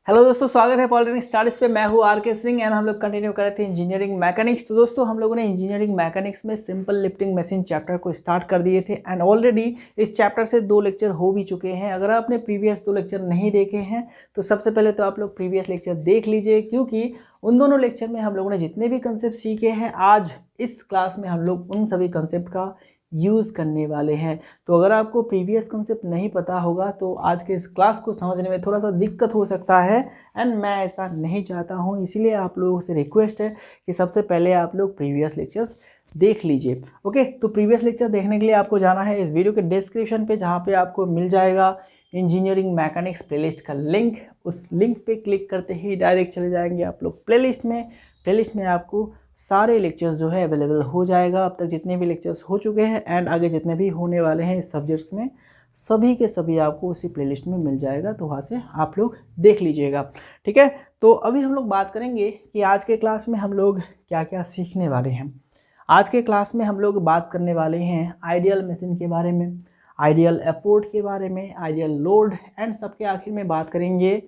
Hello दोस्तों, स्वागत है पॉलिटेक्निक स्टार्स पे। मैं हूँ आर.के. सिंह एंड हम लोग कंटिन्यू कर रहे थे इंजीनियरिंग मैकेनिक्स। तो दोस्तों हम लोगों ने इंजीनियरिंग मैकेनिक्स में सिंपल लिफ्टिंग मशीन चैप्टर को स्टार्ट कर दिए थे एंड ऑलरेडी इस चैप्टर से 2 लेक्चर हो भी चुके हैं। अगर आपने प्रीवियस 2 लेक्चर नहीं देखे हैं तो सबसे पहले तो आप लोग प्रीवियस लेक्चर देख लीजिए, क्योंकि उन दोनों लेक्चर में हम लोगों ने जितने भी कंसेप्ट सीखे हैं आज इस क्लास में हम लोग उन सभी कंसेप्ट का यूज़ करने वाले हैं। तो अगर आपको प्रीवियस कंसेप्ट नहीं पता होगा तो आज के इस क्लास को समझने में थोड़ा सा दिक्कत हो सकता है एंड मैं ऐसा नहीं चाहता हूं। इसीलिए आप लोगों से रिक्वेस्ट है कि सबसे पहले आप लोग प्रीवियस लेक्चर्स देख लीजिए। ओके, तो प्रीवियस लेक्चर देखने के लिए आपको जाना है इस वीडियो के डिस्क्रिप्शन पे, जहाँ पे आपको मिल जाएगा इंजीनियरिंग मैकेनिक्स प्लेलिस्ट का लिंक। उस लिंक पे क्लिक करते ही डायरेक्ट चले जाएंगे आप लोग प्लेलिस्ट में आपको सारे लेक्चर्स जो है अवेलेबल हो जाएगा। अब तक जितने भी लेक्चर्स हो चुके हैं एंड आगे जितने भी होने वाले हैं इस सब्जेक्ट्स में, सभी के सभी आपको उसी प्लेलिस्ट में मिल जाएगा। तो वहाँ से आप लोग देख लीजिएगा, ठीक है। तो अभी हम लोग बात करेंगे कि आज के क्लास में हम लोग क्या क्या सीखने वाले हैं। आज के क्लास में हम लोग बात करने वाले हैं आइडियल मशीन के बारे में, आइडियल एफोर्ट के बारे में, आइडियल लोड एंड सबके आखिर में बात करेंगे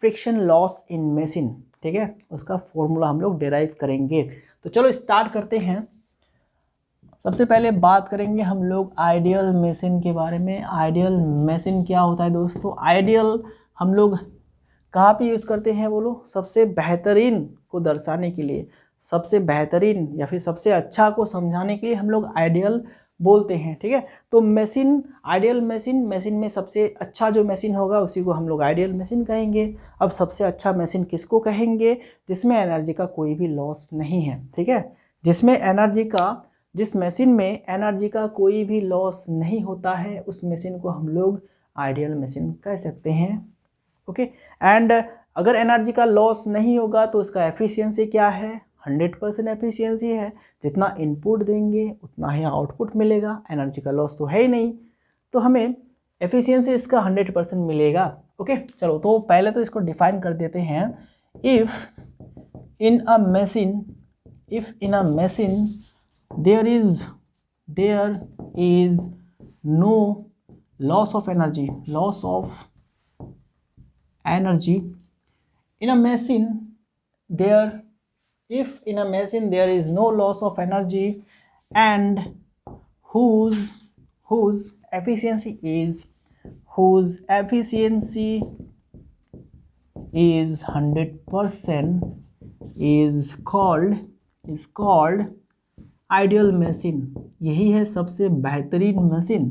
फ्रिक्शन लॉस इन मशीन, ठीक है। उसका फॉर्मूला हम लोग डिराइव करेंगे। तो चलो स्टार्ट करते हैं। सबसे पहले बात करेंगे हम लोग आइडियल मशीन के बारे में। आइडियल मशीन क्या होता है दोस्तों? आइडियल हम लोग कहाँ पे यूज़ करते हैं बोलो? सबसे बेहतरीन को दर्शाने के लिए, सबसे बेहतरीन या फिर सबसे अच्छा को समझाने के लिए हम लोग आइडियल बोलते हैं, ठीक है। तो मशीन, आइडियल मशीन में सबसे अच्छा जो मशीन होगा उसी को हम लोग आइडियल मशीन कहेंगे। अब सबसे अच्छा मशीन किसको कहेंगे? जिसमें एनर्जी का कोई भी लॉस नहीं है, ठीक है। जिस मशीन में एनर्जी का कोई भी लॉस नहीं होता है उस मशीन को हम लोग आइडियल मशीन कह सकते हैं। ओके, एंड अगर एनर्जी का लॉस नहीं होगा तो उसका एफिशिएंसी क्या है? 100% एफिशिएंसी है। जितना इनपुट देंगे उतना ही आउटपुट मिलेगा। एनर्जी का लॉस तो है ही नहीं, तो हमें एफिशिएंसी इसका 100% मिलेगा। ओके, चलो तो पहले तो इसको डिफाइन कर देते हैं। If in a machine there is no loss of energy in a machine, if in a machine there is no loss of energy and whose efficiency is 100% is called ideal machine. यही है सबसे बेहतरीन machine,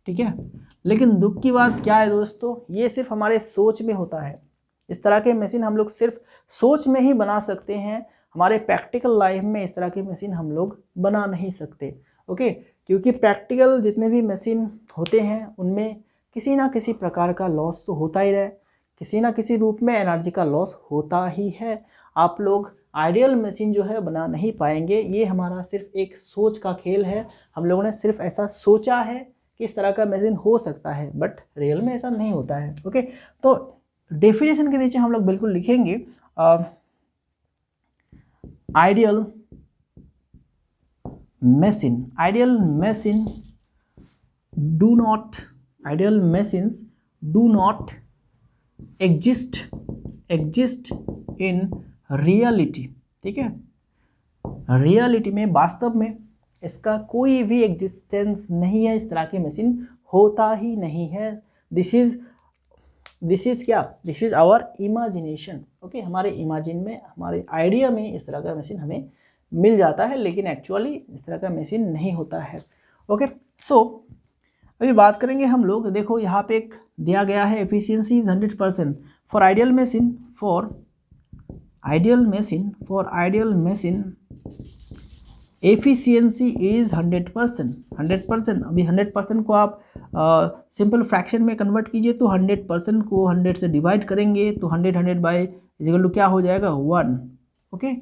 ठीक है। लेकिन दुख की बात क्या है दोस्तों? ये सिर्फ हमारे सोच में होता है। इस तरह के मशीन हम लोग सिर्फ सोच में ही बना सकते हैं। हमारे प्रैक्टिकल लाइफ में इस तरह की मशीन हम लोग बना नहीं सकते, ओके। क्योंकि प्रैक्टिकल जितने भी मशीन होते हैं उनमें किसी ना किसी प्रकार का लॉस तो होता ही रहे, किसी ना किसी रूप में एनर्जी का लॉस होता ही है। आप लोग आइडियल मशीन जो है बना नहीं पाएंगे। ये हमारा सिर्फ एक सोच का खेल है। हम लोगों ने सिर्फ ऐसा सोचा है कि इस तरह का मशीन हो सकता है, बट रियल में ऐसा नहीं होता है, ओके। तो डेफिनेशन के नीचे हम लोग बिल्कुल लिखेंगे ideal machines do not exist in reality, ठीक है। रियलिटी में, वास्तव में इसका कोई भी एग्जिस्टेंस नहीं है। इस तरह की मशीन होता ही नहीं है। This is our imagination, okay. हमारे इमेजिन में, हमारे आइडिया में इस तरह का मशीन हमें मिल जाता है, लेकिन एक्चुअली इस तरह का मशीन नहीं होता है, ओके। सो अभी बात करेंगे हम लोग। देखो यहाँ पे एक दिया गया है efficiency is 100% for ideal machine. For ideal machine efficiency is 100%। अभी 100% को आप सिंपल फ्रैक्शन में कन्वर्ट कीजिए तो 100% को 100 से डिवाइड करेंगे तो 100 बाई इक्वल टू क्या हो जाएगा? 1, ओके।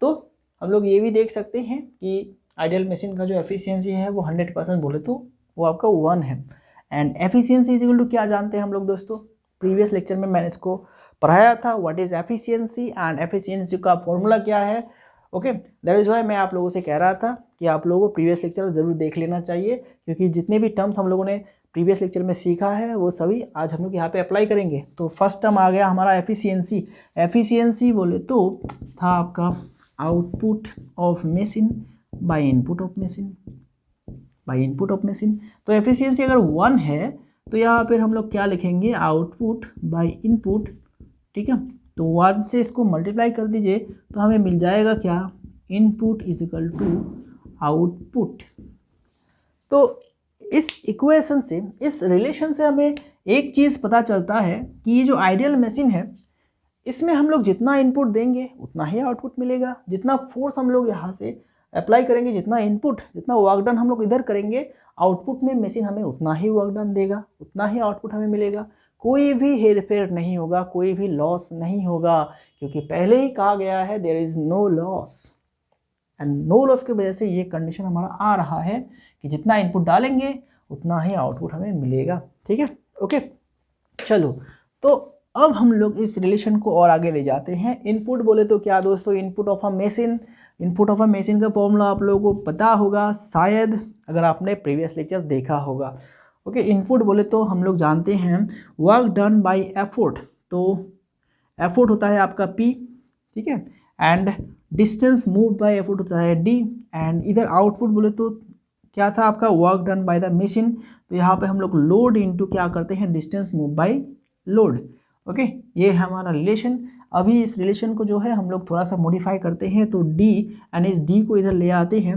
तो हम लोग ये भी देख सकते हैं कि आइडियल मशीन का जो एफिशिएंसी है वो 100% बोले तो वो आपका 1 है। And efficiency is equal to क्या जानते हैं हम लोग दोस्तों? प्रीवियस लेक्चर में मैंने इसको पढ़ाया था, what is efficiency and efficiency का फॉर्मूला क्या है, ओके। दैट इज वाई मैं आप लोगों से कह रहा था कि आप लोगों को प्रीवियस लेक्चर ज़रूर देख लेना चाहिए, क्योंकि जितने भी टर्म्स हम लोगों ने प्रीवियस लेक्चर में सीखा है वो सभी आज हम लोग यहाँ पे अप्लाई करेंगे। तो फर्स्ट टर्म आ गया हमारा एफिशिएंसी। एफिशिएंसी बोले तो था आपका output of machine by input of machine, by input of machine. तो एफिशिएंसी अगर 1 है तो यहाँ पर हम लोग क्या लिखेंगे, आउटपुट बाय इनपुट, ठीक है। तो 1 से इसको मल्टीप्लाई कर दीजिए तो हमें मिल जाएगा क्या, input is equal to output. तो इस इक्वेशन से, इस रिलेशन से हमें एक चीज़ पता चलता है कि ये जो आइडियल मशीन है इसमें हम लोग जितना इनपुट देंगे उतना ही आउटपुट मिलेगा। जितना फोर्स हम लोग यहाँ से अप्लाई करेंगे, जितना इनपुट, जितना वर्क डन हम लोग इधर करेंगे, आउटपुट में मशीन हमें उतना ही वर्क डन देगा, उतना ही आउटपुट हमें मिलेगा। कोई भी हेर फेर नहीं होगा, कोई भी लॉस नहीं होगा, क्योंकि पहले ही कहा गया है there is no loss. And no loss की वजह से ये कंडीशन हमारा आ रहा है कि जितना इनपुट डालेंगे उतना ही आउटपुट हमें मिलेगा, ठीक है। ओके, चलो तो अब हम लोग इस रिलेशन को और आगे ले जाते हैं। इनपुट बोले तो क्या दोस्तों, input of a machine. Input of a machine का फॉर्मूला आप लोगों को पता होगा शायद, अगर आपने प्रीवियस लेक्चर देखा होगा। ओके, इनपुट बोले तो हम लोग जानते हैं वर्क डन बाय एफोर्ट। तो एफोर्ट होता है आपका P, ठीक है, and distance move by effort होता है D। एंड इधर आउटपुट बोले तो क्या था आपका, work done by the machine. तो यहाँ पे हम लोग लोड इनटू क्या करते हैं, distance move by load. Okay, ये है हमारा रिलेशन। अभी इस रिलेशन को जो है हम लोग थोड़ा सा मॉडिफाई करते हैं। तो D एंड इस D को इधर ले आते हैं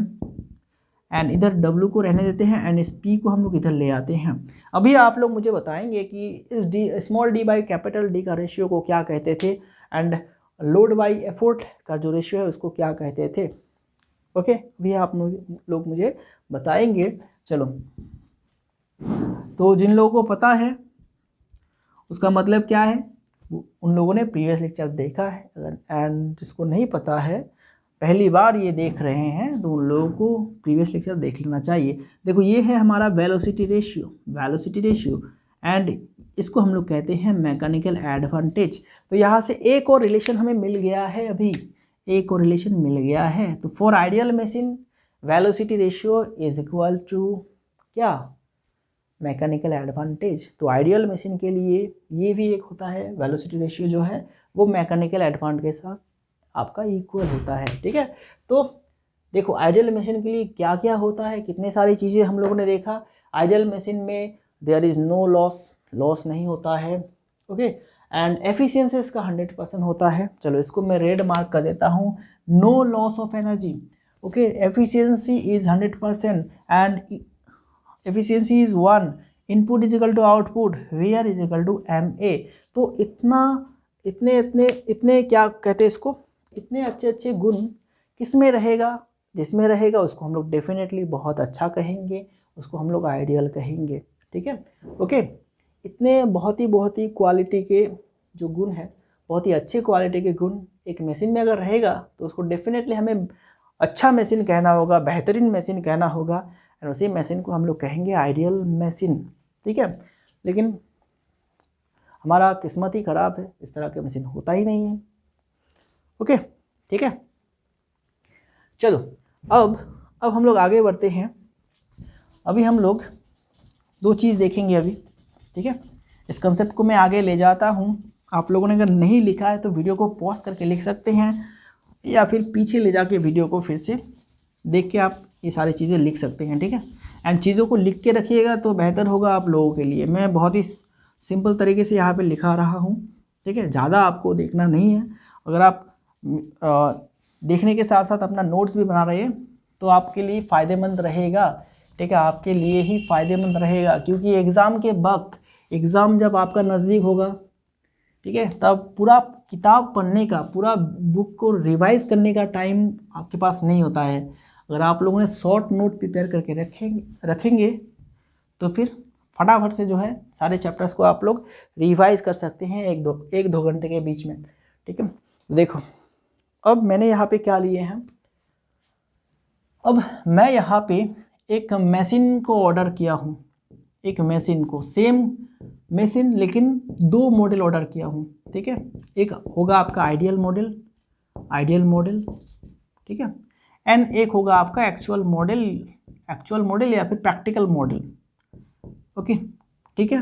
एंड इधर W को रहने देते हैं एंड इस P को हम लोग इधर ले आते हैं। अभी आप लोग मुझे बताएंगे कि इस D, small d by capital D का रेशियो को क्या कहते थे, एंड लोड बाई एफोर्ट का जो रेशियो है उसको क्या कहते थे। ओके, अभी आप लोग मुझे बताएंगे। चलो, तो जिन लोगों को पता है उसका मतलब क्या है, उन लोगों ने प्रीवियस लेक्चर देखा है, एंड जिसको नहीं पता है, पहली बार ये देख रहे हैं, तो उन लोगों को प्रीवियस लेक्चर देख लेना चाहिए। देखो, ये है हमारा velocity ratio, velocity ratio, and इसको हम लोग कहते हैं मैकेनिकल एडवांटेज। तो यहाँ से एक और रिलेशन हमें मिल गया है, अभी एक और रिलेशन मिल गया है। तो for ideal machine velocity ratio is equal to क्या, मैकेनिकल एडवांटेज। तो आइडियल मशीन के लिए ये भी एक होता है, वेलोसिटी रेशियो जो है वो मैकेनिकल एडवांटेज के साथ आपका इक्वल होता है, ठीक है। तो देखो, आइडियल मशीन के लिए क्या क्या होता है, कितने सारी चीज़ें हम लोगों ने देखा। आइडियल मशीन में there is no loss, loss नहीं होता है। ओके, एंड एफिशिएंसी इसका 100% होता है। चलो, इसको मैं रेड मार्क कर देता हूँ, no loss of energy. Okay, efficiency is 100% and efficiency is 1, input is equal to output, where is equal to MA। तो इतने क्या कहते हैं इसको, इतने अच्छे अच्छे गुण किस में रहेगा, जिसमें रहेगा उसको हम लोग डेफिनेटली बहुत अच्छा कहेंगे, उसको हम लोग आइडियल कहेंगे, ठीक है। ओके, इतने बहुत ही क्वालिटी के जो गुण है, बहुत ही अच्छे क्वालिटी के गुण एक मशीन में अगर रहेगा तो उसको डेफिनेटली हमें अच्छा मशीन कहना होगा, बेहतरीन मशीन कहना होगा, और उसी मशीन को हम लोग कहेंगे आइडियल मशीन, ठीक है। लेकिन हमारा किस्मत ही ख़राब है, इस तरह के मशीन होता ही नहीं है। ओके, ठीक है। चलो, अब हम लोग आगे बढ़ते हैं। अभी हम लोग दो चीज़ देखेंगे अभी, ठीक है। इस कंसेप्ट को मैं आगे ले जाता हूँ। आप लोगों ने अगर नहीं लिखा है तो वीडियो को पॉज करके लिख सकते हैं, या फिर पीछे ले जाके वीडियो को फिर से देख के आप ये सारी चीज़ें लिख सकते हैं, ठीक है। एंड चीज़ों को लिख के रखिएगा तो बेहतर होगा आप लोगों के लिए। मैं बहुत ही सिंपल तरीके से यहाँ पे लिखा रहा हूँ, ठीक है, ज़्यादा आपको देखना नहीं है। अगर आप देखने के साथ साथ अपना नोट्स भी बना रहे हैं तो आपके लिए फ़ायदेमंद रहेगा, ठीक है, आपके लिए ही फ़ायदेमंद रहेगा। क्योंकि एग्ज़ाम के वक्त, एग्ज़ाम जब आपका नज़दीक होगा, ठीक है, तब पूरा किताब पढ़ने का, पूरा बुक को रिवाइज़ करने का टाइम आपके पास नहीं होता है। अगर आप लोगों ने शॉर्ट नोट प्रिपेयर करके रखेंगे तो फिर फटाफट से जो है सारे चैप्टर्स को आप लोग रिवाइज़ कर सकते हैं एक दो घंटे के बीच में, ठीक है। देखो, अब मैंने यहाँ पे क्या लिए हैं, अब मैं यहाँ पे एक मशीन को ऑर्डर किया हूँ, एक मशीन को, सेम मशीन लेकिन दो मॉडल ऑर्डर किया हूँ, ठीक है। एक होगा आपका आइडियल मॉडल, ठीक है, एंड एक होगा आपका एक्चुअल मॉडल या फिर प्रैक्टिकल मॉडल, ओके ठीक है।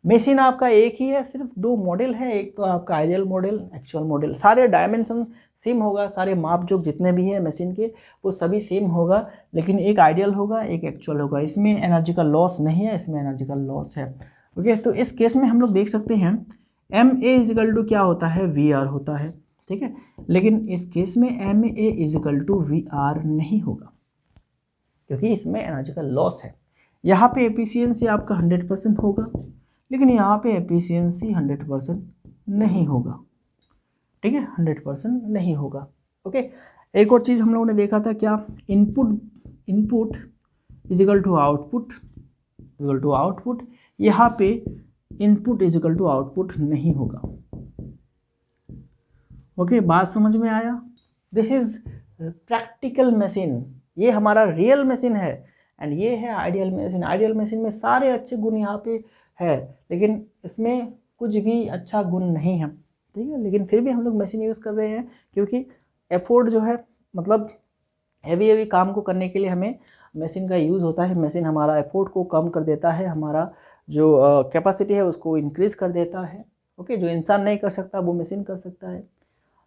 मशीन आपका एक ही है, सिर्फ दो मॉडल है, एक तो आपका आइडियल मॉडल, एक्चुअल मॉडल। सारे डायमेंशन सेम होगा, सारे माप जो जितने भी हैं मशीन के वो सभी सेम होगा, लेकिन एक आइडियल होगा एक एक्चुअल होगा। इसमें एनर्जी का लॉस नहीं है, इसमें एनर्जी का लॉस है। ओके, तो इस केस में हम लोग देख सकते हैं एम ए इजिकल टू क्या होता है, वी आर होता है, ठीक है। लेकिन इस केस में M A equal to V R नहीं होगा, क्योंकि इसमें एनर्जी का लॉस है। यहाँ पे एफिशिएंसी आपका 100% होगा, लेकिन यहाँ पे एफिशिएंसी 100% नहीं होगा, ठीक है, 100% नहीं होगा। ओके, एक और चीज़ हम लोगों ने देखा था क्या, input equal to output, equal to output. यहाँ पे इनपुट इजिकल टू आउटपुट नहीं होगा। ओके, बात समझ में आया। दिस इज प्रैक्टिकल मशीन, ये हमारा रियल मशीन है, एंड ये है आइडियल मशीन। आइडियल मशीन में सारे अच्छे गुण यहाँ पे है, लेकिन इसमें कुछ भी अच्छा गुण नहीं है, ठीक है। लेकिन फिर भी हम लोग मशीन यूज़ कर रहे हैं, क्योंकि एफोर्ट जो है, मतलब हैवी काम को करने के लिए हमें मशीन का यूज़ होता है। मशीन हमारा एफोर्ट को कम कर देता है, हमारा जो कैपेसिटी है उसको इंक्रीज़ कर देता है। ओके, जो इंसान नहीं कर सकता वो मशीन कर सकता है,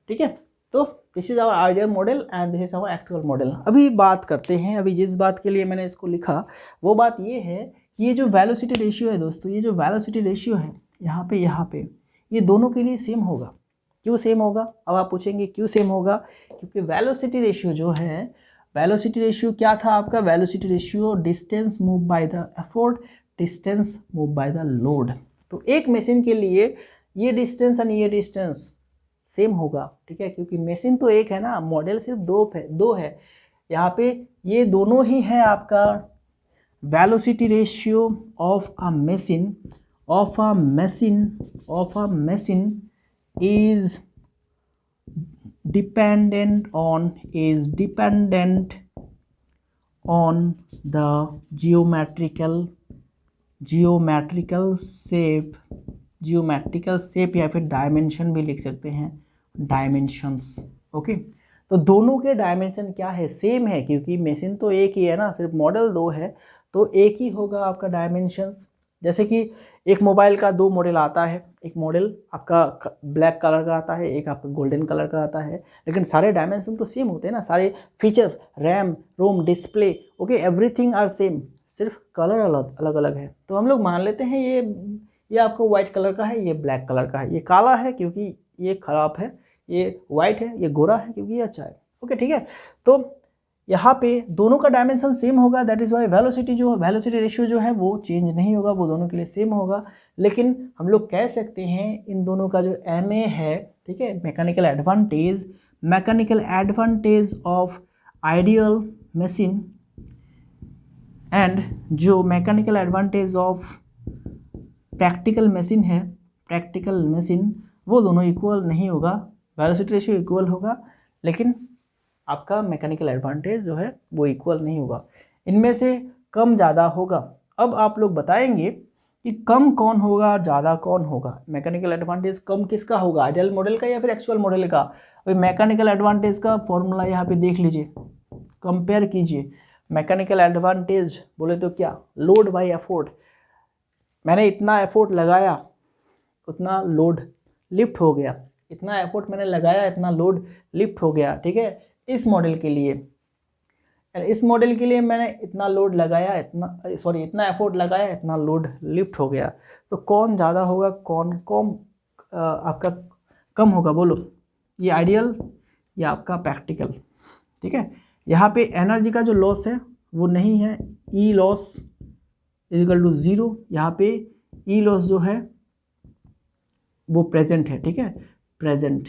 ठीक है। तो this is our ideal model and this is our actual model. अभी बात करते हैं, अभी जिस बात के लिए मैंने इसको लिखा वो बात ये है कि ये जो वेलोसिटी रेशियो है दोस्तों, ये जो वेलोसिटी रेशियो है यहाँ पे ये दोनों के लिए सेम होगा। क्यों सेम होगा? अब आप पूछेंगे क्यों सेम होगा, क्योंकि वेलोसिटी रेशियो जो है, वेलोसिटी रेशियो क्या था आपका, velocity ratio distance move by the effort, distance move by the load. तो एक मशीन के लिए ये डिस्टेंस और ये डिस्टेंस सेम होगा, ठीक है, क्योंकि मशीन तो एक है ना, मॉडल सिर्फ दो है। यहाँ पे ये दोनों ही है आपका velocity ratio of a machine is dependent on the geometrical shape या फिर डायमेंशन भी लिख सकते हैं, डायमेंशंस। ओके, तो दोनों के डायमेंशन क्या है, सेम है, क्योंकि मशीन तो एक ही है ना, सिर्फ मॉडल दो है, तो एक ही होगा आपका डायमेंशंस। जैसे कि एक मोबाइल का दो मॉडल आता है, एक मॉडल आपका ब्लैक कलर का आता है, एक आपका गोल्डन कलर का आता है, लेकिन सारे डायमेंशन तो सेम होते हैं ना, सारे features, RAM, ROM, display, okay, everything are same, सिर्फ कलर अलग अलग है। तो हम लोग मान लेते हैं ये आपको व्हाइट कलर का है, ये ब्लैक कलर का है, ये काला है क्योंकि ये खराब है, ये वाइट है, ये गोरा है क्योंकि ये अच्छा है। ओके, ठीक है। तो यहाँ पे दोनों का डायमेंशन सेम होगा, that is why velocity ratio जो है वो चेंज नहीं होगा, वो दोनों के लिए सेम होगा। लेकिन हम लोग कह सकते हैं इन दोनों का जो एम ए है, ठीक है, mechanical advantage of ideal machine and जो mechanical advantage of practical machine, वो दोनों इक्वल नहीं होगा। वेलोसिटी रेशियो इक्वल होगा, लेकिन आपका मैकेनिकल एडवांटेज जो है वो इक्वल नहीं होगा, इनमें से कम ज़्यादा होगा। अब आप लोग बताएंगे कि कम कौन होगा, ज़्यादा कौन होगा, मैकेनिकल एडवांटेज कम किसका होगा, आइडियल मॉडल का या फिर एक्चुअल मॉडल का। अभी मैकेनिकल एडवांटेज का फॉर्मूला यहाँ पे देख लीजिए, कंपेयर कीजिए। मैकेनिकल एडवांटेज बोले तो क्या, लोड बाई एफोर्ट। मैंने इतना एफोर्ट लगाया, उतना लोड लिफ्ट हो गया, इतना एफोर्ट मैंने लगाया, इतना लोड लिफ्ट हो गया, ठीक है। इस मॉडल के लिए मैंने इतना लोड लगाया, इतना एफोर्ट लगाया, इतना लोड लिफ्ट हो गया। तो कौन ज़्यादा होगा, कौन आपका कम होगा, बोलो, ये आइडियल या आपका प्रैक्टिकल, ठीक है। यहाँ पे एनर्जी का जो लॉस है वो नहीं है, ई लॉस इक्वल टू 0। यहाँ पे ई लॉस जो है वो प्रेजेंट है, ठीक है, प्रेजेंट।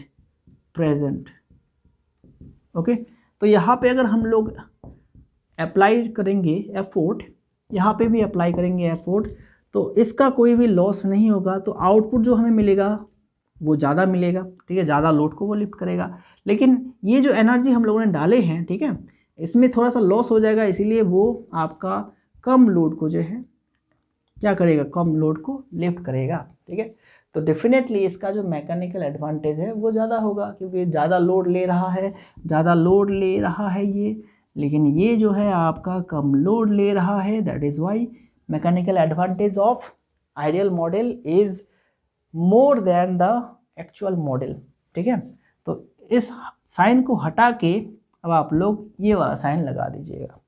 ओके, तो यहाँ पे अगर हम लोग अप्लाई करेंगे एफोर्ट, यहाँ पे भी अप्लाई करेंगे एफोर्ट, तो इसका कोई भी लॉस नहीं होगा, तो आउटपुट जो हमें मिलेगा वो ज़्यादा मिलेगा, ठीक है, ज़्यादा लोड को वो लिफ्ट करेगा। लेकिन ये जो एनर्जी हम लोगों ने डाले हैं, ठीक है, इसमें थोड़ा सा लॉस हो जाएगा, इसीलिए वो आपका कम लोड को जो है क्या करेगा, कम लोड को लिफ्ट करेगा, ठीक है। तो डेफिनेटली इसका जो मैकेनिकल एडवांटेज है वो ज़्यादा होगा, क्योंकि ज़्यादा लोड ले रहा है ये, लेकिन ये जो है आपका कम लोड ले रहा है, that is why mechanical advantage of ideal model is more than the actual model. ठीक है, तो इस साइन को हटा के अब आप लोग ये वाला साइन लगा दीजिएगा।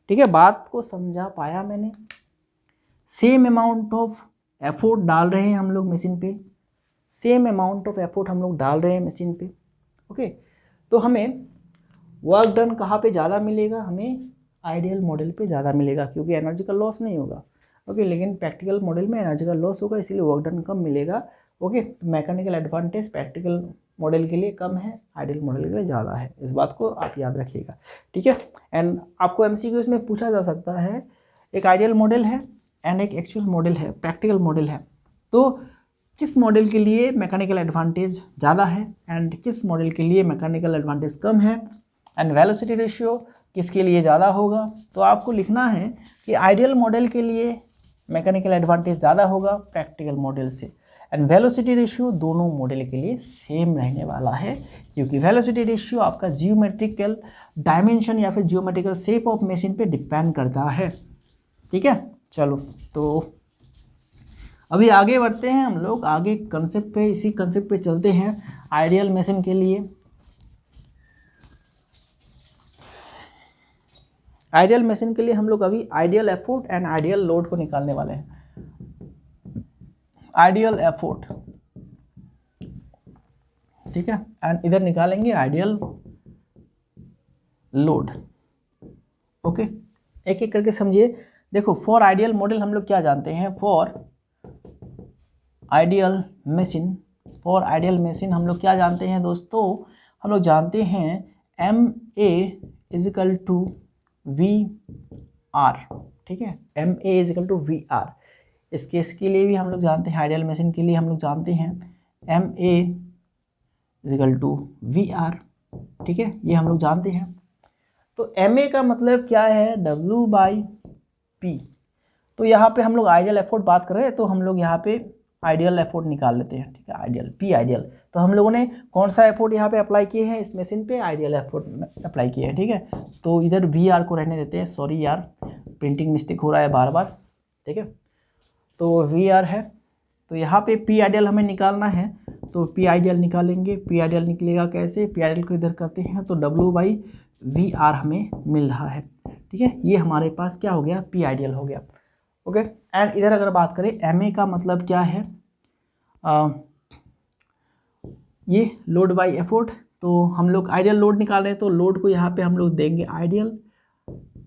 ठीक है, बात को समझा पाया मैंने। सेम अमाउंट ऑफ एफोर्ट डाल रहे हैं हम लोग मशीन पे, सेम अमाउंट ऑफ एफोर्ट हम लोग डाल रहे हैं मशीन पे। ओके, तो हमें वर्क डन कहाँ पे ज़्यादा मिलेगा? हमें आइडियल मॉडल पे ज़्यादा मिलेगा, क्योंकि एनर्जी का लॉस नहीं होगा। ओके, लेकिन प्रैक्टिकल मॉडल में एनर्जी का लॉस होगा, इसीलिए वर्क डन कम मिलेगा। ओके, तो मैकेनिकल एडवांटेज प्रैक्टिकल मॉडल के लिए कम है, आइडियल मॉडल के लिए ज़्यादा है। इस बात को आप याद रखिएगा। ठीक है, एंड आपको MCQs में पूछा जा सकता है, एक आइडियल मॉडल है एंड एक एक्चुअल मॉडल है, प्रैक्टिकल मॉडल है, तो किस मॉडल के लिए मैकेनिकल एडवांटेज ज़्यादा है एंड किस मॉडल के लिए मैकेनिकल एडवांटेज कम है, एंड वेलोसिटी रेशियो किसके लिए ज़्यादा होगा। तो आपको लिखना है कि आइडियल मॉडल के लिए मैकेनिकल एडवांटेज ज़्यादा होगा प्रैक्टिकल मॉडल से, एंड वेलोसिटी रेशियो दोनों मॉडल के लिए सेम रहने वाला है, क्योंकि वेलोसिटी रेशियो आपका जियोमेट्रिकल डायमेंशन या फिर जियोमेट्रिकल शेप ऑफ मशीन पे डिपेंड करता है। ठीक है, चलो तो अभी आगे बढ़ते हैं हम लोग, आगे कंसेप्ट पे, इसी कंसेप्ट पे चलते हैं आइडियल मशीन के लिए। आइडियल मशीन के लिए हम लोग अभी ideal effort and ideal load को निकालने वाले हैं। आइडियल एफोर्ट, ठीक है, एंड इधर निकालेंगे आइडियल लोड। ओके, एक एक करके समझिए। देखो, फॉर आइडियल मॉडल हम लोग क्या जानते हैं? For ideal machine, for ideal machine हम लोग क्या जानते हैं दोस्तों? हम लोग जानते हैं MA इजिकल टू VR। ठीक है, MA इजिकल टू VR। इस केस के लिए भी हम लोग जानते हैं, आइडियल मशीन के लिए हम लोग जानते हैं MA इजिकल टू VR। ठीक है, ये हम लोग जानते हैं। तो MA का मतलब क्या है? W/P। तो यहाँ पे हम लोग आइडियल एफोर्ट बात कर रहे हैं, तो हम लोग यहाँ पे आइडियल एफोर्ट निकाल लेते हैं। ठीक है, आइडियल, P आइडियल। तो हम लोगों ने कौन सा एफोर्ट यहाँ पे अप्लाई किए हैं? इस मशीन पे आइडियल एफोर्ट अप्लाई किए हैं। ठीक है, तो इधर VR को रहने देते हैं। सॉरी यार, प्रिंटिंग मिस्टेक हो रहा है बार बार। ठीक है, तो VR है, तो यहाँ पे P आइडियल हमें निकालना है, तो P आइडियल निकालेंगे। P आइडियल निकलेगा कैसे? P आइडियल को इधर करते हैं तो W/VR हमें मिल रहा है। ठीक है, ये हमारे पास क्या हो गया? P आइडियल हो गया। ओके, एंड इधर अगर बात करें MA का मतलब क्या है? ये लोड बाय एफोर्ट। तो हम लोग आइडियल लोड निकाल रहे हैं, तो लोड को यहाँ पे हम लोग देंगे आइडियल।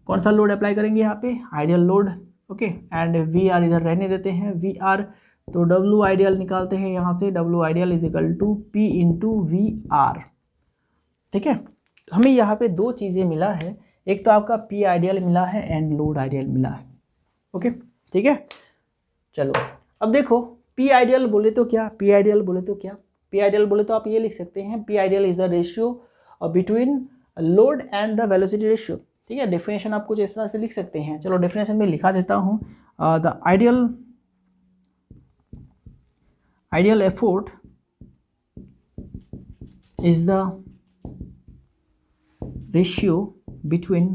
कौन सा लोड अप्लाई करेंगे यहाँ पे? Ideal load. Okay, and VR इधर रहने देते हैं, VR। तो W आइडियल निकालते हैं यहाँ से, W ideal is equal to P into VR। ठीक है, तो हमें यहाँ पे दो चीज़ें मिला है, एक तो आपका P आइडियल मिला है एंड लोड आइडियल मिला है। ओके, ठीक है, चलो अब देखो, P आइडियल बोले तो क्या? P आइडियल बोले तो क्या? P आइडियल बोले तो आप ये लिख सकते हैं, P ideal is the ratio between load and the velocity ratio. ठीक है, डेफिनेशन आप कुछ इस तरह से लिख सकते हैं। चलो डेफिनेशन में लिखा देता हूँ, the ideal effort is the ratio between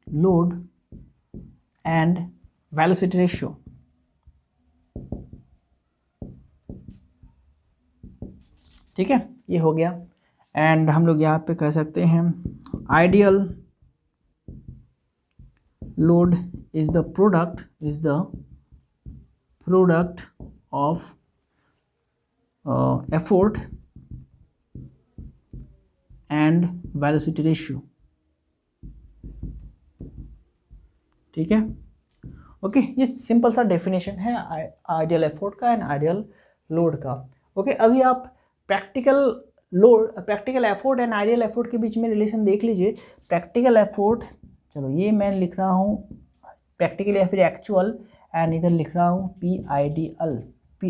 load and velocity ratio. ठीक है, ये हो गया। एंड हम लोग यहाँ पे कह सकते हैं ideal load is the product of effort and velocity ratio. ठीक है, ओके, ये सिंपल सा डेफिनेशन है आइडियल एफोर्ट का एंड आइडियल लोड का। ओके, अभी आप practical effort and ideal effort के बीच में रिलेशन देख लीजिए। प्रैक्टिकल एफोर्ट, चलो ये मैं लिख रहा हूँ प्रैक्टिकल या फिर एक्चुअल, एंड इधर लिख रहा हूँ P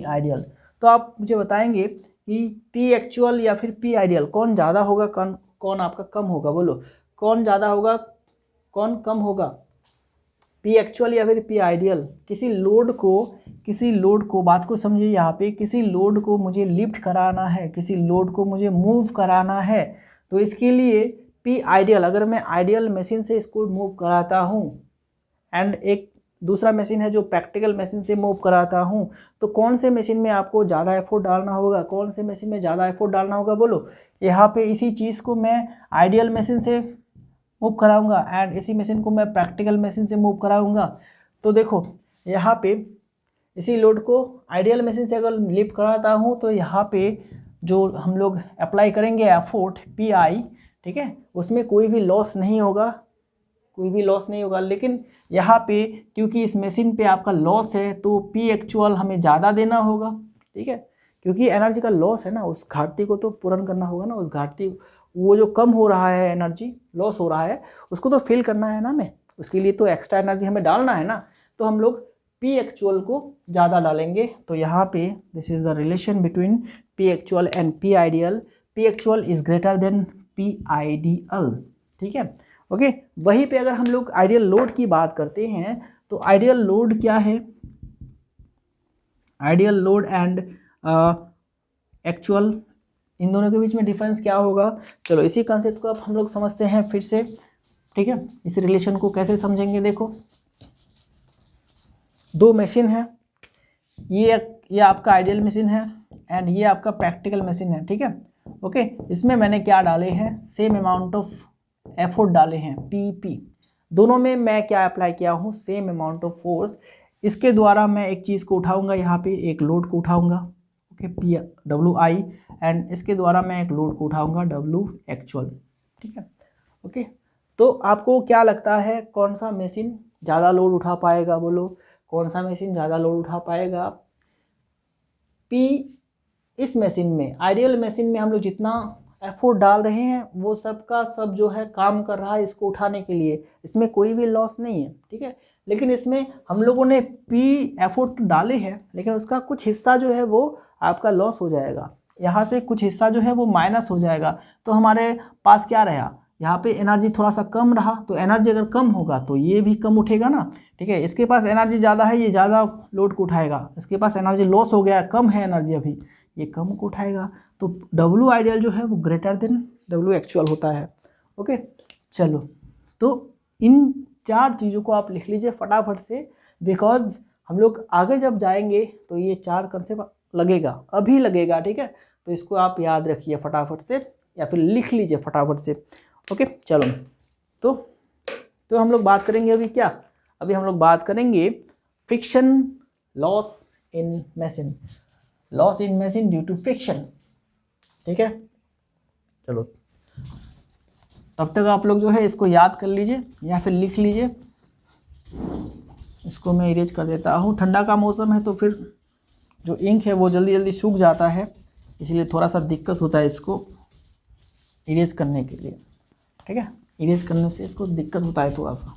आइडियल। तो आप मुझे बताएंगे कि P एक्चुअल या फिर P आइडियल कौन ज़्यादा होगा, कौन आपका कम होगा? बोलो, कौन ज़्यादा होगा, कौन कम होगा? P एक्चुअल या फिर P आइडियल? किसी लोड को बात को समझिए यहाँ पे, किसी लोड को मुझे लिफ्ट कराना है, किसी लोड को मुझे मूव कराना है, तो इसके लिए पी आइडियल, अगर मैं आइडियल मशीन से इसको मूव कराता हूँ एंड एक दूसरा मशीन है जो प्रैक्टिकल मशीन से मूव कराता हूँ, तो कौन से मशीन में आपको ज़्यादा एफर्ट डालना होगा, कौन से मशीन में ज़्यादा एफर्ट डालना होगा बोलो। यहाँ पे इसी चीज़ को मैं आइडियल मशीन से मूव कराऊंगा एंड इसी मशीन को मैं प्रैक्टिकल मशीन से मूव कराऊंगा। तो देखो यहाँ पे इसी लोड को आइडियल मशीन से अगर लिफ्ट कराता हूँ तो यहाँ पे जो हम लोग अप्लाई करेंगे एफोर्ट पी आई, ठीक है, उसमें कोई भी लॉस नहीं होगा, कोई भी लॉस नहीं होगा। लेकिन यहाँ पे क्योंकि इस मशीन पे आपका लॉस है तो पी एक्चुअल हमें ज़्यादा देना होगा, ठीक है, क्योंकि एनर्जी का लॉस है ना, उस घाटती को तो पूर्ण करना होगा ना, उस घाटती वो जो कम हो रहा है एनर्जी लॉस हो रहा है उसको तो फिल करना है ना हमें, उसके लिए तो एक्स्ट्रा एनर्जी हमें डालना है ना, तो हम लोग पी एक्चुअल को ज़्यादा डालेंगे। तो यहाँ पे this is the relation between P actual and P ideal, P actual is greater than P ideal, ठीक है, ओके। वहीं पे अगर हम लोग आइडियल लोड की बात करते हैं तो आइडियल लोड क्या है, आइडियल लोड एंड एक्चुअल, इन दोनों के बीच में डिफरेंस क्या होगा। चलो इसी कंसेप्ट को अब हम लोग समझते हैं फिर से, ठीक है। इस रिलेशन को कैसे समझेंगे, देखो दो मशीन है, ये आपका आइडियल मशीन है एंड ये आपका प्रैक्टिकल मशीन है, ठीक है, ओके। इसमें मैंने क्या डाले हैं, सेम अमाउंट ऑफ एफोर्ट डाले हैं पी, दोनों में मैं क्या अप्लाई किया हूँ, सेम अमाउंट ऑफ फोर्स। इसके द्वारा मैं एक चीज़ को उठाऊंगा, यहाँ पे एक लोड को उठाऊंगा, okay, P W I, and इसके द्वारा मैं एक लोड को उठाऊंगा डब्ल्यू एक्चुअल, ठीक है, ओके। तो आपको क्या लगता है कौन सा मशीन ज़्यादा लोड उठा पाएगा, बोलो कौन सा मशीन ज़्यादा लोड उठा पाएगा। पी इस मशीन में, आइडियल मशीन में हम लोग जितना एफोर्ट डाल रहे हैं वो सब का सब जो है काम कर रहा है इसको उठाने के लिए, इसमें कोई भी लॉस नहीं है, ठीक है। लेकिन इसमें हम लोगों ने पी एफोर्ट डाले हैं लेकिन उसका कुछ हिस्सा जो है वो आपका लॉस हो जाएगा, यहाँ से कुछ हिस्सा जो है वो माइनस हो जाएगा। तो हमारे पास क्या रहा, यहाँ पे एनर्जी थोड़ा सा कम रहा, तो एनर्जी अगर कम होगा तो ये भी कम उठेगा ना, ठीक है। इसके पास एनर्जी ज़्यादा है, ये ज़्यादा लोड को उठाएगा, इसके पास एनर्जी लॉस हो गया, कम है एनर्जी अभी, ये कम को उठाएगा। तो डब्ल्यू आइडियल जो है वो ग्रेटर देन डब्ल्यू एक्चुअल होता है, ओके। चलो तो इन चार चीज़ों को आप लिख लीजिए फटाफट से, बिकॉज हम लोग आगे जब जाएंगे तो ये चार कंसेप्ट लगेगा, अभी लगेगा, ठीक है। तो इसको आप याद रखिए फटाफट से या फिर लिख लीजिए फटाफट से, ओके। चलो तो हम लोग बात करेंगे अभी क्या, अभी हम लोग बात करेंगे friction loss in machine, loss in machine due to friction, ठीक है। चलो तब तक आप लोग जो है इसको याद कर लीजिए या फिर लिख लीजिए। इसको मैं इरेज कर देता हूँ, ठंडा का मौसम है तो फिर जो इंक है वो जल्दी जल्दी सूख जाता है, इसलिए थोड़ा सा दिक्कत होता है इसको इरेज करने के लिए, ठीक है। इरेज करने से इसको दिक्कत होता है थोड़ा सा।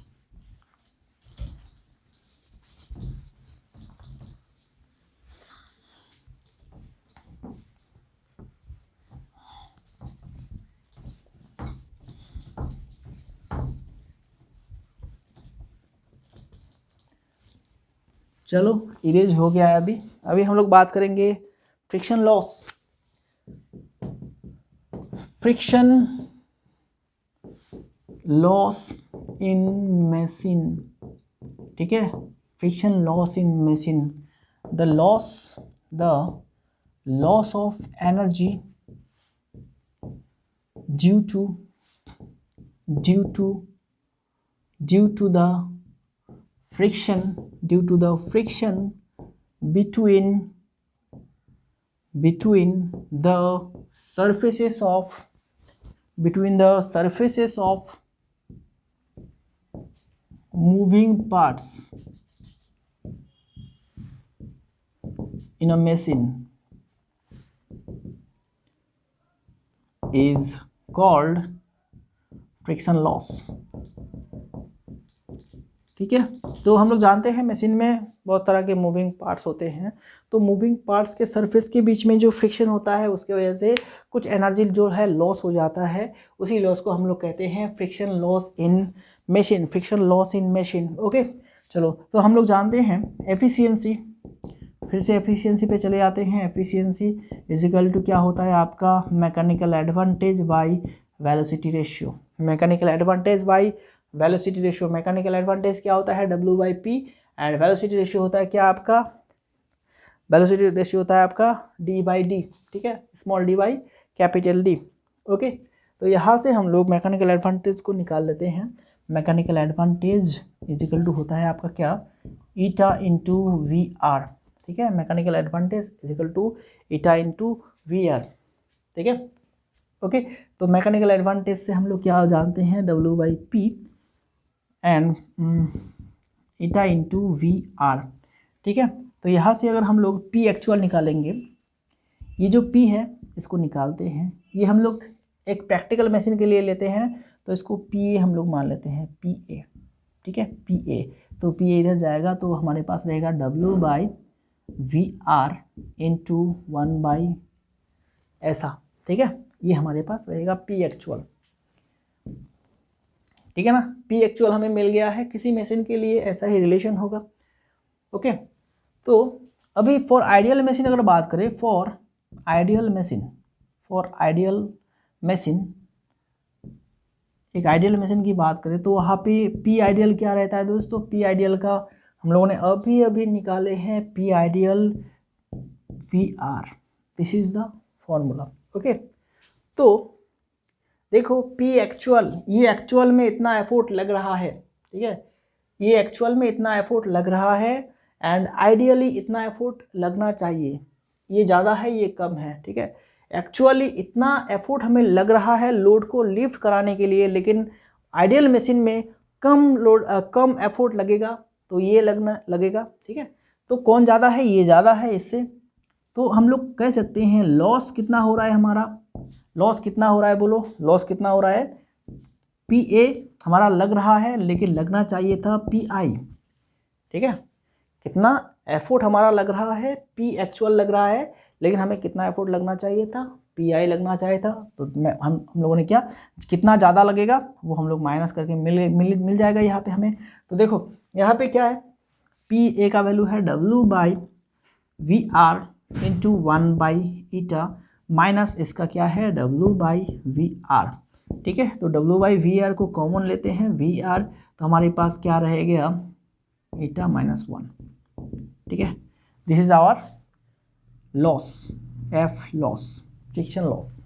चलो इरेज हो गया है अभी हम लोग बात करेंगे friction loss, friction loss in machine, ठीक है। Friction loss in machine, the loss of energy due to the friction between the surfaces of moving parts in a machine is called friction loss, ठीक है। तो हम लोग जानते हैं machine में बहुत तरह के मूविंग पार्ट्स होते हैं, तो मूविंग पार्ट्स के सरफेस के बीच में जो फ्रिक्शन होता है उसके वजह से कुछ एनर्जी जो है लॉस हो जाता है, उसी लॉस को हम लोग कहते हैं friction loss in machine, friction loss in machine, okay. चलो तो हम लोग जानते हैं एफिशिएंसी, फिर से एफिशिएंसी पे चले जाते हैं। एफिशिएंसी इज इक्वल टू क्या होता है आपका mechanical advantage by velocity ratio, mechanical advantage by velocity ratio. Mechanical advantage क्या होता है, W/P, एंड वेलोसिटी रेशियो होता है क्या आपका, वेलोसिटी रेशियो होता है आपका D/D, ठीक है, small d by capital D। Okay, तो यहाँ से हम लोग मैकेनिकल एडवांटेज को निकाल लेते हैं। Mechanical advantage is equal to होता है आपका क्या, ईटा इंटू VR, ठीक है, mechanical advantage is equal to eta into VR, ठीक है। ओके, तो मैकेनिकल एडवांटेज से हम लोग क्या जानते हैं, W/P and eta into VR, ठीक है। तो यहाँ से अगर हम लोग P एक्चुअल निकालेंगे, ये जो P है इसको निकालते हैं, ये हम लोग एक प्रैक्टिकल मशीन के लिए लेते हैं, तो इसको PA हम लोग मान लेते हैं, PA, ठीक है, PA। तो PA इधर जाएगा तो हमारे पास रहेगा W/VR इंटू 1 ऐसा, ठीक है, ये हमारे पास रहेगा P एक्चुअल, ठीक है ना। P एक्चुअल हमें मिल गया है, किसी मशीन के लिए ऐसा ही रिलेशन होगा। ओके, तो अभी फॉर आइडियल मशीन अगर बात करें, फॉर आइडियल मशीन एक आइडियल मशीन की बात करें तो वहाँ पे P आइडियल क्या रहता है दोस्तों, P आइडियल का हम लोगों ने अभी निकाले हैं, P ideal VR, this is the formula. Okay, तो देखो P एक्चुअल, ये एक्चुअल में इतना एफोर्ट लग रहा है, ठीक है, ये एक्चुअल में इतना एफोर्ट लग रहा है, एंड आइडियली इतना एफोर्ट लगना चाहिए, ये ज़्यादा है ये कम है, ठीक है। एक्चुअली इतना एफोर्ट हमें लग रहा है लोड को लिफ्ट कराने के लिए, लेकिन आइडियल मशीन में कम एफोर्ट लगेगा, तो ये लगेगा, ठीक है। तो कौन ज़्यादा है, ये ज़्यादा है इससे, तो हम लोग कह सकते हैं लॉस कितना हो रहा है हमारा, लॉस कितना हो रहा है, बोलो लॉस कितना हो रहा है, PA हमारा लग रहा है लेकिन लगना चाहिए था PI, ठीक है, कितना एफोर्ट हमारा लग रहा है, P एक्चुअल लग रहा है, लेकिन हमें कितना एफोर्ट लगना चाहिए था, PI लगना चाहिए था। तो हम लोगों ने क्या, कितना ज़्यादा लगेगा वो हम लोग माइनस करके मिल जाएगा यहाँ पे हमें। तो देखो यहाँ पे क्या है, PA का वैल्यू है W/VR इंटू 1/ईटा माइनस इसका क्या है, W/VR, ठीक है। तो W/VR को कॉमन लेते हैं, VR, तो हमारे पास क्या रहेगा, ईटा -1, ठीक है। This is our loss, F loss, friction loss,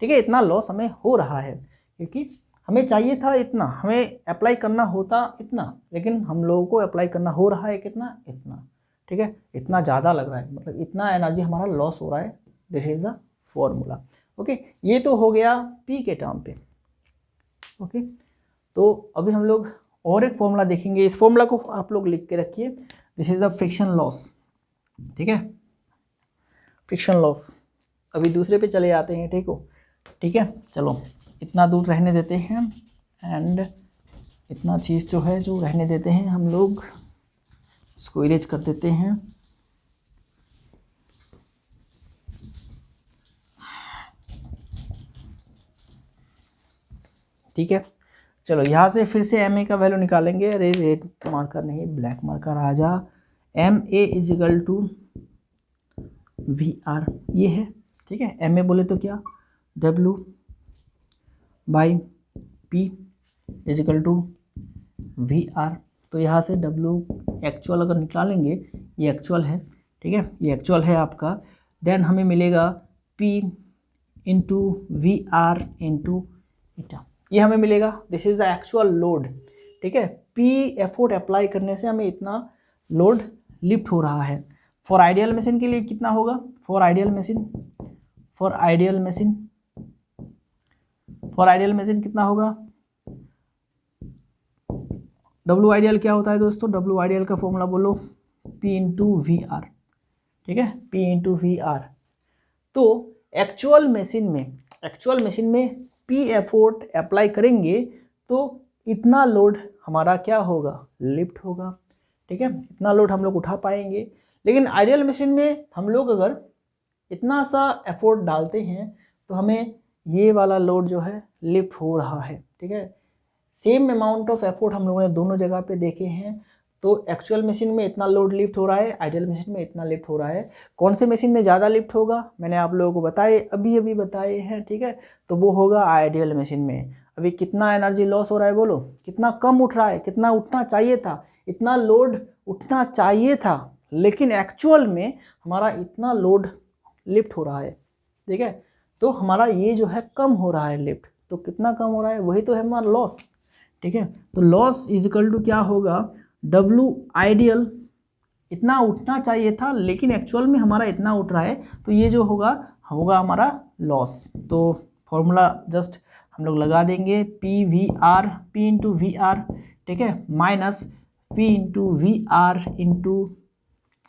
ठीक है। इतना लॉस हमें हो रहा है क्योंकि हमें चाहिए था इतना, हमें अप्लाई करना होता इतना, लेकिन हम लोगों को अप्लाई करना हो रहा है कितना, इतना, ठीक है, इतना ज़्यादा लग रहा है, मतलब इतना एनर्जी हमारा लॉस हो रहा है, this is the formula. Okay, ये तो हो गया P के टर्म पे। ओके, तो अभी हम लोग और एक फॉर्मूला देखेंगे, इस फॉर्मूला को आप लोग लिख के रखिए, this is the friction loss, ठीक है, फ्रिक्शन लॉस। अभी दूसरे पे चले जाते हैं, ठीक है, चलो इतना दूर रहने देते हैं, एंड इतना चीज़ जो है जो रहने देते हैं हम लोग, इसको इरेज कर देते हैं। ठीक है, चलो यहाँ से फिर से MA का वैल्यू निकालेंगे, अरे रेड मार्कर नहीं ब्लैक मार्कर आ जा, MA is equal to VR, ये है, ठीक है। MA बोले तो क्या, W/P is equal to VR, तो यहाँ से W एक्चुअल अगर निकालेंगे, ये एक्चुअल है, ठीक है, ये एक्चुअल है आपका, देन हमें मिलेगा P into VR into eta, ये हमें मिलेगा, this is the actual load, ठीक है। P एफोर्ट अप्लाई करने से हमें इतना लोड लिफ्ट हो रहा है। फॉर आइडियल मशीन के लिए कितना होगा, फॉर आइडियल मशीन कितना होगा, W आइडियल क्या होता है दोस्तों, W आइडियल का फॉर्मूला बोलो, P इंटू VR, ठीक है, P इंटू VR। तो एक्चुअल मशीन में P एफोर्ट अप्लाई करेंगे तो इतना लोड हमारा क्या होगा, लिफ्ट होगा, ठीक है, इतना लोड हम लोग उठा पाएंगे। लेकिन आइडियल मशीन में हम लोग अगर इतना सा एफोर्ट डालते हैं तो हमें ये वाला लोड जो है लिफ्ट हो रहा है, ठीक है। सेम अमाउंट ऑफ एफोर्ट हम लोगों ने दोनों जगह पे देखे हैं, तो एक्चुअल मशीन में इतना लोड लिफ्ट हो रहा है, आइडियल मशीन में इतना लिफ्ट हो रहा है। कौन से मशीन में ज़्यादा लिफ्ट होगा मैंने आप लोगों को बताए, अभी अभी बताए हैं, ठीक है। तो वो होगा आइडियल मशीन में। अभी कितना एनर्जी लॉस हो रहा है बोलो, कितना कम उठ रहा है, कितना उठना चाहिए था, इतना लोड उठना चाहिए था, लेकिन एक्चुअल में हमारा इतना लोड लिफ्ट हो रहा है, ठीक है। तो हमारा ये जो है कम हो रहा है लिफ्ट, तो कितना कम हो रहा है, वही तो है हमारा लॉस, ठीक है। तो लॉस इज इक्वल टू क्या होगा, W आइडियल, इतना उठना चाहिए था लेकिन एक्चुअल में हमारा इतना उठ रहा है, तो ये जो होगा हमारा लॉस। तो फॉर्मूला जस्ट हम लोग लगा देंगे, P इंटू वी आर, ठीक है, minus P into V R into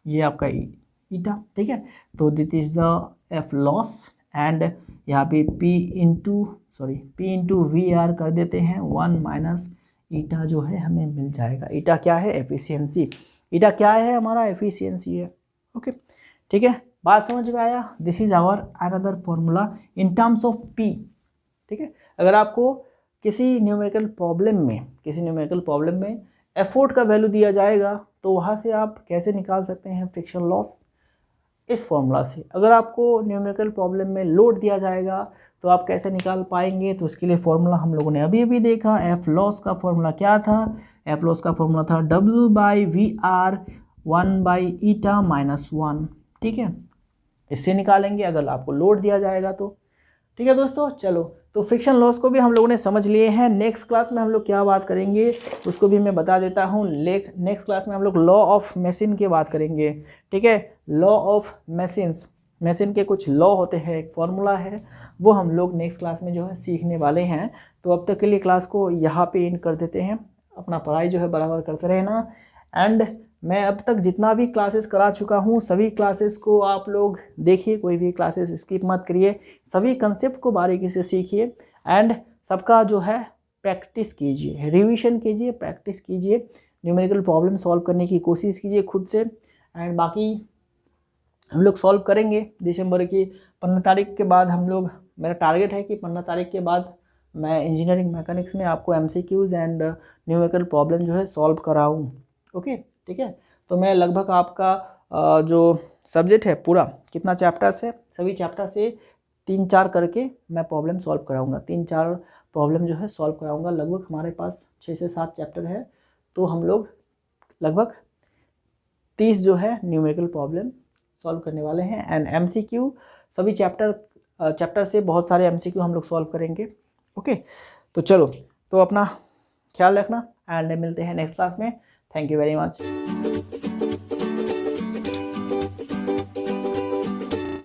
ये आपका ईटा, ठीक है। तो this is the F loss and यहाँ पे P इंटू वी आर कर देते हैं 1 माइनस ईटा जो है हमें मिल जाएगा। ईटा क्या है, एफिशिएंसी। ईटा क्या है, हमारा एफिशिएंसी है। ओके, ठीक है, बात समझ में आया। This is our another formula in terms of P, ठीक है। अगर आपको किसी न्यूमेरिकल प्रॉब्लम में एफोर्ट का वैल्यू दिया जाएगा तो वहाँ से आप कैसे निकाल सकते हैं फ्रिक्शन लॉस, इस फॉर्मूला से। अगर आपको न्यूमेरिकल प्रॉब्लम में लोड दिया जाएगा तो आप कैसे निकाल पाएंगे, तो उसके लिए फॉर्मूला हम लोगों ने अभी अभी देखा। एफ लॉस का फॉर्मूला क्या था, एफ लॉस का फॉर्मूला था W by V R 1 by eta minus 1, ठीक है। इससे निकालेंगे अगर आपको लोड दिया जाएगा तो, ठीक है दोस्तों। चलो, तो फ्रिक्शन लॉस को भी हम लोगों ने समझ लिए हैं। नेक्स्ट क्लास में हम लोग क्या बात करेंगे उसको भी मैं बता देता हूँ। नेक्स्ट क्लास में हम लोग लॉ ऑफ मशीन की बात करेंगे, ठीक है। लॉ ऑफ मशीन के कुछ लॉ होते हैं, एक फॉर्मूला है, वो हम लोग नेक्स्ट क्लास में जो है सीखने वाले हैं। तो अब तक के लिए क्लास को यहाँ पे एंड कर देते हैं। अपना पढ़ाई जो है बराबर करते रहना। एंड मैं अब तक जितना भी क्लासेस करा चुका हूँ सभी क्लासेस को आप लोग देखिए, कोई भी क्लासेस स्किप मत करिए, सभी कंसेप्ट को बारीकी से सीखिए एंड सबका जो है प्रैक्टिस कीजिए, रिवीजन कीजिए, प्रैक्टिस कीजिए, न्यूमेरिकल प्रॉब्लम सॉल्व करने की कोशिश कीजिए खुद से। एंड बाकी हम लोग सॉल्व करेंगे दिसंबर की 15 तारीख के बाद। हम लोग, मेरा टारगेट है कि 15 तारीख के बाद मैं इंजीनियरिंग मैकेनिक्स में आपको MCQs एंड न्यूमेरिकल प्रॉब्लम जो है सॉल्व कराऊँ। ओके, ठीक है। तो मैं लगभग आपका जो सब्जेक्ट है पूरा कितना चैप्टर्स है, सभी चैप्टर से 3-4 करके मैं प्रॉब्लम सॉल्व कराऊंगा, 3-4 प्रॉब्लम जो है सॉल्व कराऊंगा। लगभग हमारे पास 6 से 7 चैप्टर है, तो हम लोग लगभग 30 जो है न्यूमेरिकल प्रॉब्लम सॉल्व करने वाले हैं। एंड MCQ सभी चैप्टर से बहुत सारे MCQ हम लोग सॉल्व करेंगे। ओके, तो चलो, तो अपना ख्याल रखना एंड मिलते हैं नेक्स्ट क्लास में। Thank you very much.